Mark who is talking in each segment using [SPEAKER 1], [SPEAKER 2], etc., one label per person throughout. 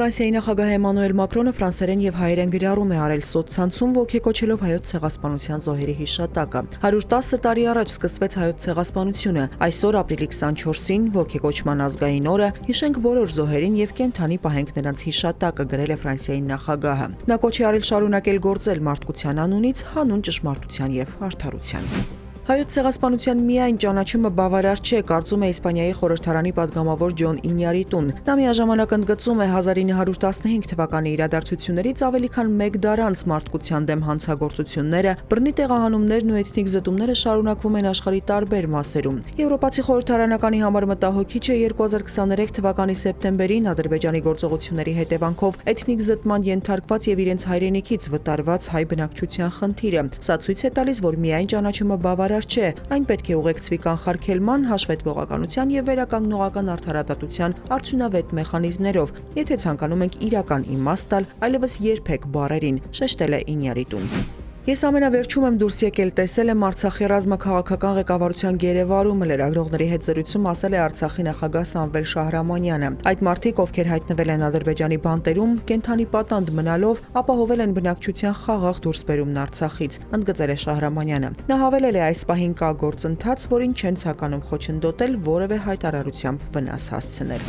[SPEAKER 1] Ֆրանսիայի նախագահ Էմանուել Մակրոնը ֆրանսերեն եւ հայերեն գրառում է արել սոցցանցում ոգեկոչելով հայոց ցեղասպանության զոհերի հիշատակը։ 110 տարի առաջ սկսվեց հայոց ցեղասպանությունը։ Այսօր ապրիլի 24-ին ոգեկոչման ազգային օրը հիշենք բոլոր զոհերին եւ կենթանի պահենք նրանց հիշատակը, գրել է Ֆրանսիայի նախագահը։ Նա կոչ է արել շարունակել գործել մարդկության անունից հանուն ճշմարտության եւ արդարության։ Հայոց ցեղասպանության միայն ճանաչումը բավարար չէ, կարծում է Իսպանիայի խորհրդարանի падգամավոր Ջոն Ինյարիտուն։ Նա միաժամանակ ընդգծում է 1915 թվականի իրադարձություններից ավելի քան 1 դար անց մարդկության դեմ հանցագործությունները, բռնի տեղահանումներն ու էթնիկ զտումները շարունակվում են աշխարհի տարբեր մասերում։ Եվրոպացի խորհրդարանականի համար մտահոգիչ է 2023 թվականի սեպտեմբերին Ադրբեջանի գործողությունների հետևանքով էթնիկ զտման ենթարկված եւ իրենց հայրենիքից վտարված հայ բնակչության խնդիրը։ Սա ցույց է տալիս, որ միայն ճանաչումը բավարար չէ, այն պետք է ուղեկցվի կանխարգելման, հաշվետվողականության եւ վերականգնողական արդարադատության արդյունավետ մեխանիզմներով, եթե ցանկանում ենք իրական իմաստ տալ, այլևս երբեք բառերին, շեշտել է Ինյարիտուն։ Ես ամենավերջում եմ դուրս եկել, տեսել եմ Արցախի ռազմաքաղաքական ղեկավարության գերեվարումը, լրագրողների հետ զրույցում ասել է Արցախի նախագահ Սամվել Շահրամանյանը։ Այդ մարդիկ, ովքեր հայտնվել են Ադրբեջանի բանտերում, կենթանի պատանդ մնալով, ապահովել են բնակչության խաղաղ դուրսբերումն Արցախից, ընդգծել է Շահրամանյանը։ Նա հավելել է, այս պահին կա գործընթաց, որին չեն ցանկանում խոչընդոտել, որևէ հայտարարությամբ վնաս հասցնել։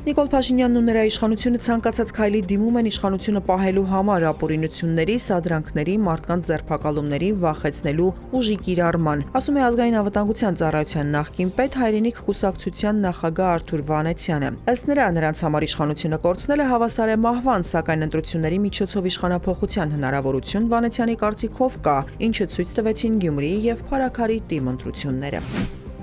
[SPEAKER 1] Նիկոլ Փաշինյանն ու նրա իշխանությունը ցանկացած քայլի դիմում են իշխանությունը պահելու համար, ապօրինությունների, սադրանքների, մարդկանց ձերբակալումների, վախեցնելու, ուժի կիրառման, ասում է Ազգային անվտանգության ծառայության նախկին պետ Հայրենիք կուսակցության նախագահ Արթուր Վանեցյանը։ Ըստ նրանց համար իշխանությունը կորցնելը հավասար է մահվան, սակայն ընտրությունների միջոցով իշխանափոխության հնարավորություն Վանեցյանի կարծիքով կա, ինչը ցույց տվեցին Գյումրիի եւ Փարաքարի թիմ ընտրությունները։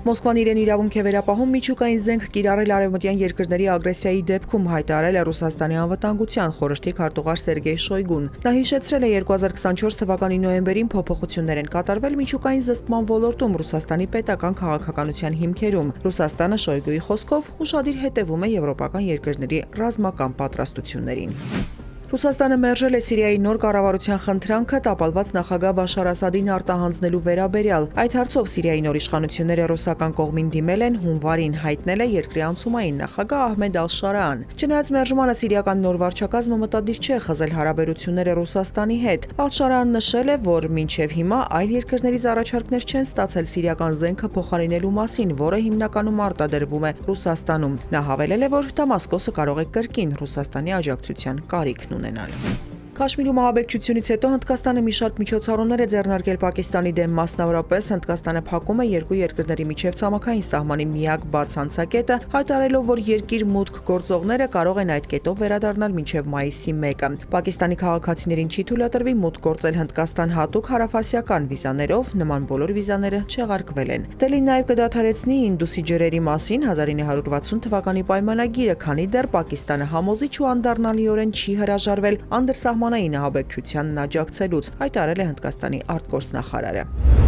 [SPEAKER 1] Մոսկվան իրեն իրավունք է վերապահում միջուկային զենք կիրառել արևմտյան երկրների ագրեսիայի դեպքում, հայտարարել է Ռուսաստանի անվտանգության խորհրդի քարտուղար Սերգեյ Շոյգուն։ Նա հիշեցրել է 2024 թվականի նոյեմբերին փոփոխություններ են կատարվել միջուկային զսպման ոլորտում Ռուսաստանի պետական քաղաքականության հիմքերում։ Ռուսաստանը Շոյգուի խոսքով ուշադիր հետևում է եվրոպական երկրների ռազմական պատրաստություններին։ Ռուսաստանը մերժել է Սիրիայի նոր կառավարության խնդրանքը տապալված նախագահ Բաշար Ասադին արտահանձնելու վերաբերյալ։ Այդ հարցով Սիրիայի նոր իշխանությունները ռուսական կողմին դիմել են, հունվարին հայտնել է երկրի անցումային նախագահ Ահմեդ Ալ-Շարաան։ Չնայած մերժմանը սիրիական նոր վարչակազմը մտադիր չէ խզել հարաբերությունները Ռուսաստանի հետ։ Ալ-Շարաան նշել է, որ մինչև հիմա այլ երկրներից առաջարկներ չեն ստացել սիրիական զենքը փոխարինելու մասին, որը հիմնականում արտադրվում է Ռուսաստանում։ Նա հավելել է, որ Դամասկոսը կարող է կրկին Ռուսաստանի աջակցության կարիք ունենալ։ Քաշմիրում ահաբեկչությունից հետո Հնդկաստանը մի շարք միջոցառումներ է ձեռնարկել Պակիստանի դեմ, մասնավորապես Հնդկաստանը փակում է երկու երկրների միջև ցամաքային սահմանի միակ բաց անցակետը, հայտարարելով, որ երկիր մուտք գործողները կարող են այդ կետով վերադառնալ մինչև մայիսի 1-ը։ Պակիստանի քաղաքացիներին չի թույլատրվի մուտք գործել Հնդկաստան հատուկ հարավասիական վիզաներով, նման բոլոր վիզաները չեղարկվել են։ Դելին նաև կդադարեցնի Ինդուսի ջրերի մասին 1960 թվականի պայմանագիրը, քանի դեռ Պակիստանը համոզիչ ու անդառնալիորեն չի հրաժարվել անդրսահմանային ահաբեկչությանն աջակցելուց, հայտարարել է Հնդկաստանի արտգործնախարարը։